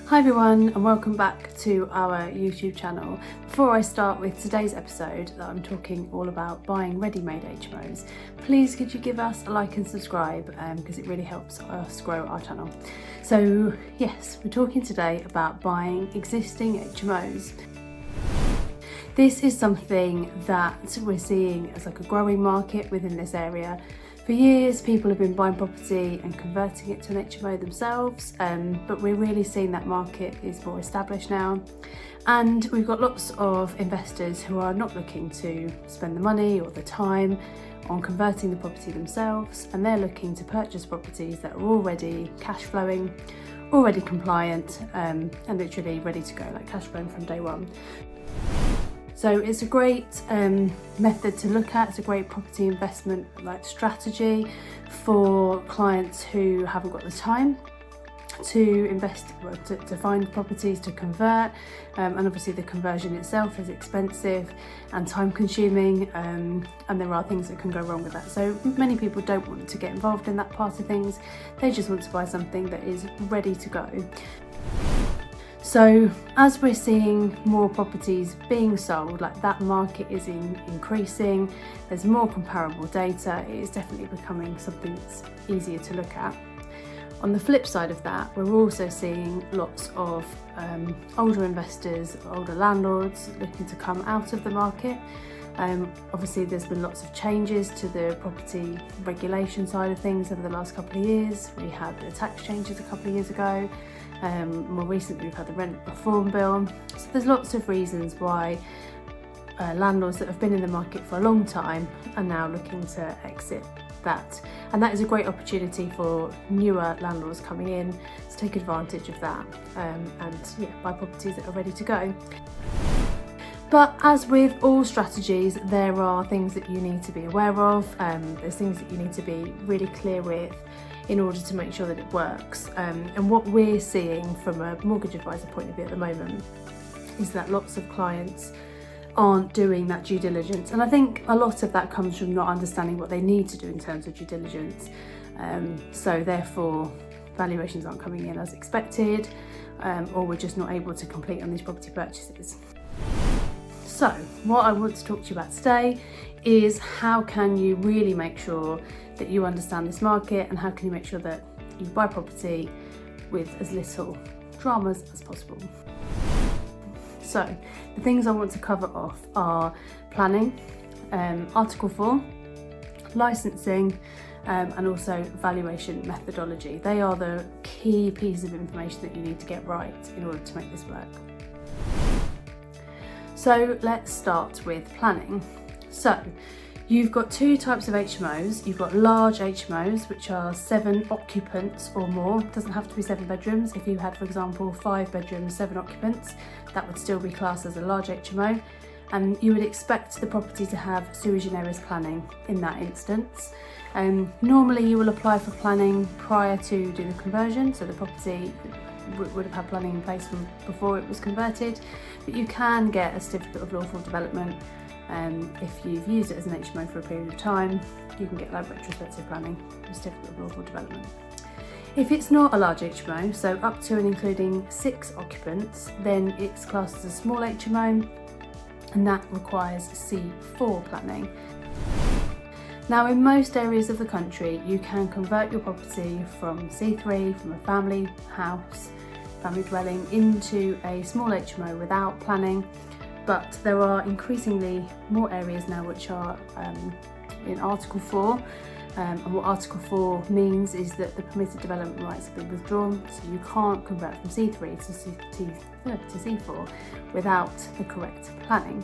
Hi everyone and welcome back to our YouTube channel. Before I start with today's episode that I'm talking all about buying ready-made HMOs, please could you give us a like and subscribe because it really helps us grow our channel. So yes, we're talking today about buying existing HMOs. This is something that we're seeing as like a growing market within this area. For years, people have been buying property and converting it to an HMO themselves, but we're really seeing that market is more established now. And we've got lots of investors who are not looking to spend the money or the time on converting the property themselves, and they're looking to purchase properties that are already cash flowing, already compliant, and literally ready to go, like cash flowing from day one. So it's a great method to look at. It's a great property investment strategy for clients who haven't got the time to invest, to find properties to convert, and obviously the conversion itself is expensive and time consuming, and there are things that can go wrong with that. So many people don't want to get involved in that part of things. They just want to buy something that is ready to go. So as we're seeing more properties being sold, like that market is increasing, there's more comparable data, it is definitely becoming something that's easier to look at. On the flip side of that, we're also seeing lots of older investors, older landlords looking to come out of the market. Obviously there's been lots of changes to the property regulation side of things over the last couple of years. We had the tax changes a couple of years ago. More recently we've had the rent reform bill. So there's lots of reasons why landlords that have been in the market for a long time are now looking to exit that. And that is a great opportunity for newer landlords coming in to take advantage of that and buy properties that are ready to go. But as with all strategies, there are things that you need to be aware of. There's things that you need to be really clear with in order to make sure that it works. And what we're seeing from a mortgage advisor point of view at the moment is that lots of clients aren't doing that due diligence. And I think a lot of that comes from not understanding what they need to do in terms of due diligence. So therefore, valuations aren't coming in as expected, or we're just not able to complete on these property purchases. So what I want to talk to you about today is how can you really make sure that you understand this market, and how can you make sure that you buy property with as little dramas as possible. So the things I want to cover off are planning, Article 4, licensing, and also valuation methodology. They are the key pieces of information that you need to get right in order to make this work. So let's start with planning. So you've got two types of HMOs. You've got large HMOs, which are 7 occupants or more. It doesn't have to be 7 bedrooms. If you had, for example, 5 bedrooms, 7 occupants, that would still be classed as a large HMO. And you would expect the property to have sui generis planning in that instance. Normally you will apply for planning prior to doing the conversion, so the property would have had planning in place from before it was converted, but you can get a certificate of lawful development. If you've used it as an HMO for a period of time, you can get like retrospective planning, a certificate of lawful development. If it's not a large HMO, so up to and including 6 occupants, then it's classed as a small HMO, and that requires C4 planning. Now in most areas of the country, you can convert your property from C3, from a family house, family dwelling, into a small HMO without planning. But there are increasingly more areas now which are in Article 4, and what Article 4 means is that the permitted development rights have been withdrawn, so you can't convert from C3 to C4 without the correct planning.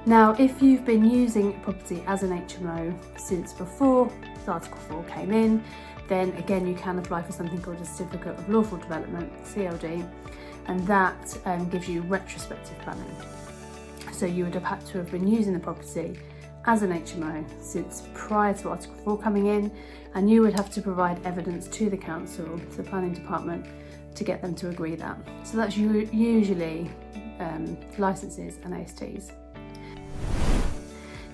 Now, if you've been using property as an HMO since before Article 4 came in, then again you can apply for something called a Certificate of Lawful Development, CLD, and that gives you retrospective planning. So you would have had to have been using the property as an HMO since prior to Article 4 coming in, and you would have to provide evidence to the council, to the planning department, to get them to agree that. So that's usually licences and ASTs.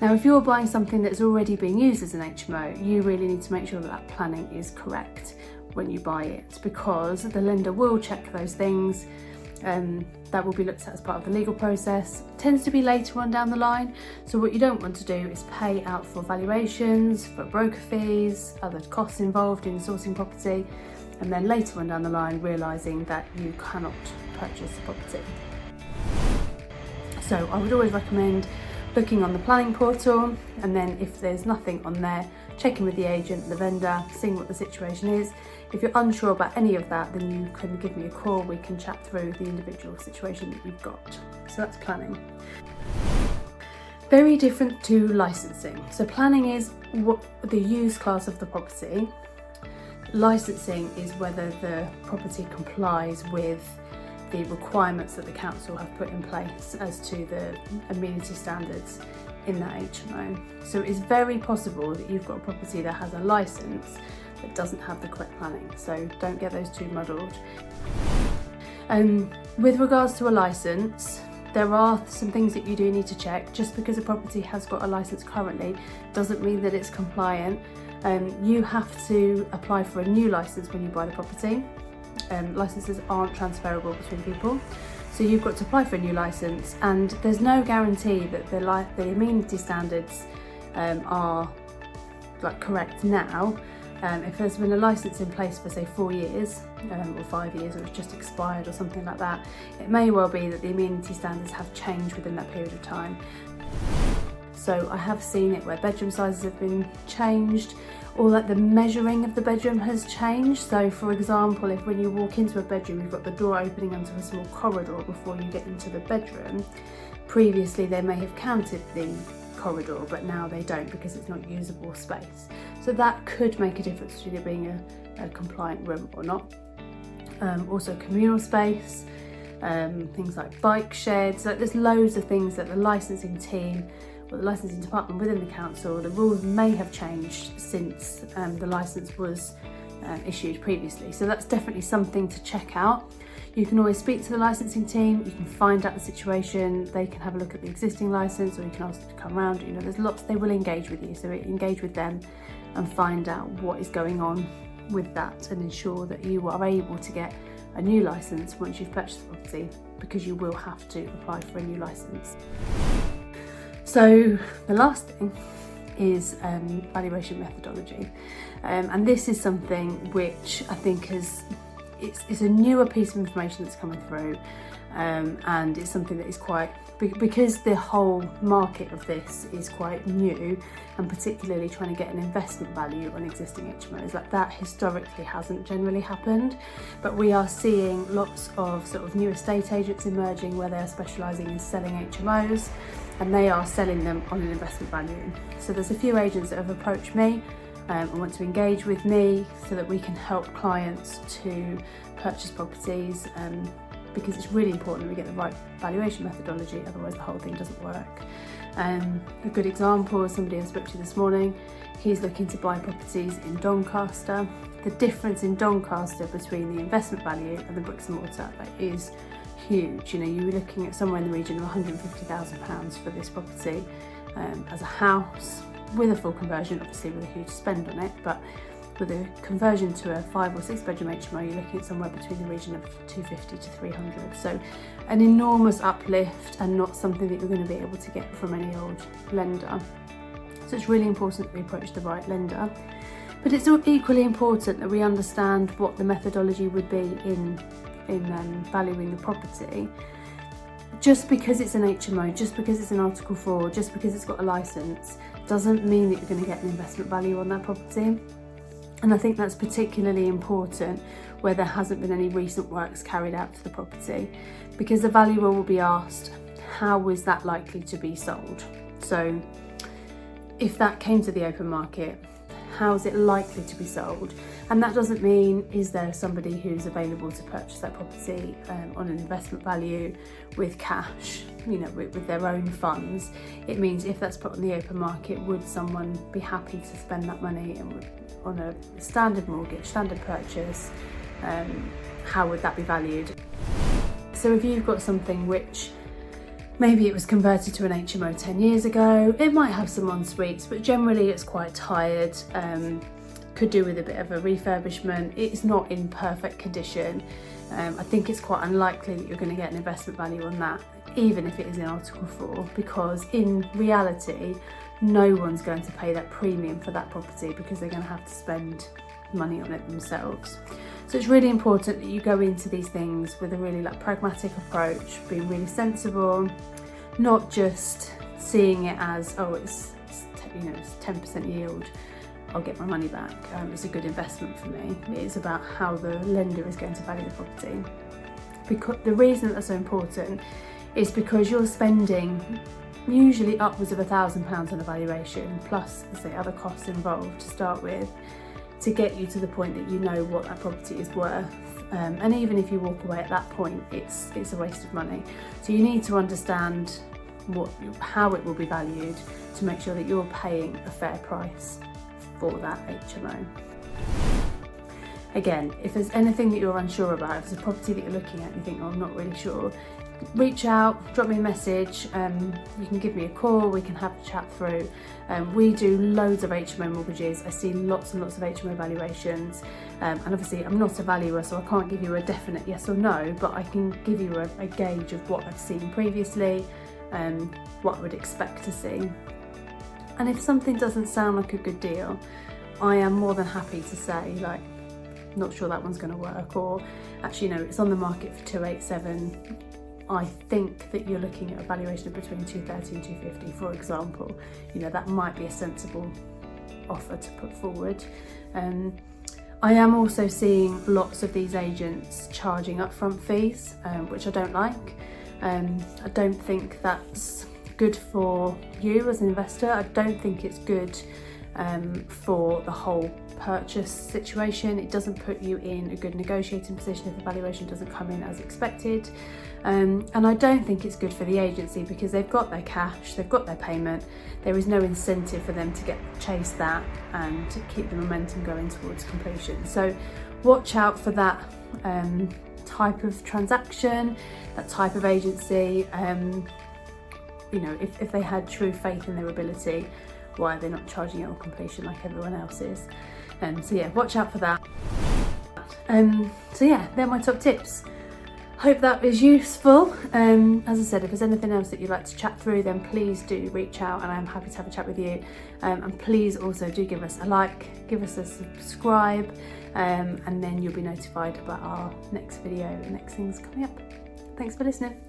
Now, if you're buying something that's already being used as an HMO, you really need to make sure that that planning is correct. when you buy it, because the lender will check those things. That will be looked at as part of the legal process. It tends to be later on down the line, so what you don't want to do is pay out for valuations, for broker fees, other costs involved in sourcing property, and then later on down the line realising that you cannot purchase the property. So I would always recommend looking on the planning portal, and then if there's nothing on there, checking with the agent, the vendor, seeing what the situation is. If you're unsure about any of that, then you can give me a call. We can chat through the individual situation that you've got. So that's planning. Very different to licensing. So planning is what the use class of the property. Licensing is whether the property complies with the requirements that the council have put in place as to the amenity standards in that HMO. So it's very possible that you've got a property that has a licence that doesn't have the correct planning, so don't get those two muddled. With regards to a licence, there are some things that you do need to check. Just because a property has got a licence currently doesn't mean that it's compliant. You have to apply for a new licence when you buy the property. Licences aren't transferable between people, so you've got to apply for a new licence, and there's no guarantee that the amenity standards are correct now. If there's been a licence in place for say 4 years or 5 years, or it's just expired or something like that, it may well be that the amenity standards have changed within that period of time. So I have seen it where bedroom sizes have been changed, or that the measuring of the bedroom has changed. So for example, if when you walk into a bedroom you've got the door opening onto a small corridor before you get into the bedroom, previously they may have counted the corridor, but now they don't because it's not usable space. So that could make a difference between it being a compliant room or not. Also communal space, things like bike sheds. So there's loads of things that the licensing team or the licensing department within the council, the rules may have changed since the licence was issued previously. So that's definitely something to check out. You can always speak to the licensing team, you can find out the situation, they can have a look at the existing licence, or you can ask them to come around. You know, there's lots, they will engage with you, so engage with them and find out what is going on with that, and ensure that you are able to get a new licence once you've purchased the property, because you will have to apply for a new licence. So the last thing is valuation methodology, and this is something which I think it's a newer piece of information that's coming through, and it's something that is quite, because the whole market of this is quite new, and particularly trying to get an investment value on existing HMOs, like that historically hasn't generally happened, but we are seeing lots of sort of new estate agents emerging where they are specialising in selling HMOs, and they are selling them on an investment value. So there's a few agents that have approached me and want to engage with me so that we can help clients to purchase properties, because it's really important that we get the right valuation methodology, otherwise the whole thing doesn't work. A good example is somebody I spoke to this morning. He's looking to buy properties in Doncaster. The difference in Doncaster between the investment value and the bricks and mortar is huge. You know, you're looking at somewhere in the region of £150,000 for this property as a house, with a full conversion, obviously with a huge spend on it, but with a conversion to a 5 or 6 bedroom HMO, you're looking at somewhere between the region of 250 to 300. So an enormous uplift, and not something that you're going to be able to get from any old lender. So it's really important that we approach the right lender, but it's equally important that we understand what the methodology would be in valuing the property. Just because it's an HMO, just because it's an Article 4, just because it's got a licence, doesn't mean that you're going to get an investment value on that property. And I think that's particularly important where there hasn't been any recent works carried out to the property, because the valuer will be asked, how is that likely to be sold? So if that came to the open market, how is it likely to be sold? And that doesn't mean, is there somebody who's available to purchase that property on an investment value with cash, you know, with their own funds. It means if that's put on the open market, would someone be happy to spend that money and on a standard mortgage, standard purchase, how would that be valued? So if you've got something which maybe it was converted to an HMO 10 years ago, it might have some en-suites, but generally it's quite tired, could do with a bit of a refurbishment. It's not in perfect condition. I think it's quite unlikely that you're going to get an investment value on that, even if it is in Article 4, because in reality, no one's going to pay that premium for that property because they're going to have to spend money on it themselves. So it's really important that you go into these things with a really pragmatic approach, being really sensible, not just seeing it as, oh, it's 10% yield, I'll get my money back, it's a good investment for me. It's about how the lender is going to value the property. Because the reason that's so important is because you're spending usually upwards of £1,000 on a valuation, plus say other costs involved to start with, to get you to the point that you know what that property is worth. And even if you walk away at that point, it's a waste of money. So you need to understand how it will be valued to make sure that you're paying a fair price for that HMO. Again, if there's anything that you're unsure about, if there's a property that you're looking at and you think, oh, I'm not really sure, reach out, drop me a message, you can give me a call, we can have a chat through. We do loads of HMO mortgages, I see lots and lots of HMO valuations, and obviously I'm not a valuer, so I can't give you a definite yes or no, but I can give you a gauge of what I've seen previously, what I would expect to see. And if something doesn't sound like a good deal, I am more than happy to say, not sure that one's going to work, or actually no, it's on the market for 287. I think that you're looking at a valuation of between 230 and 250, for example. That might be a sensible offer to put forward. I am also seeing lots of these agents charging upfront fees, which I don't like. I don't think that's good for you as an investor. I don't think it's good for the whole purchase situation. It doesn't put you in a good negotiating position if the valuation doesn't come in as expected. And I don't think it's good for the agency because they've got their cash, they've got their payment. There is no incentive for them to chase that and to keep the momentum going towards completion. So watch out for that type of transaction, that type of agency. If they had true faith in their ability, why are they not charging it on completion like everyone else is? So yeah, watch out for that. So yeah, they're my top tips. Hope that was useful. As I said, if there's anything else that you'd like to chat through, then please do reach out and I'm happy to have a chat with you. And please also do give us a like, give us a subscribe, and then you'll be notified about our next video and next things coming up. Thanks for listening.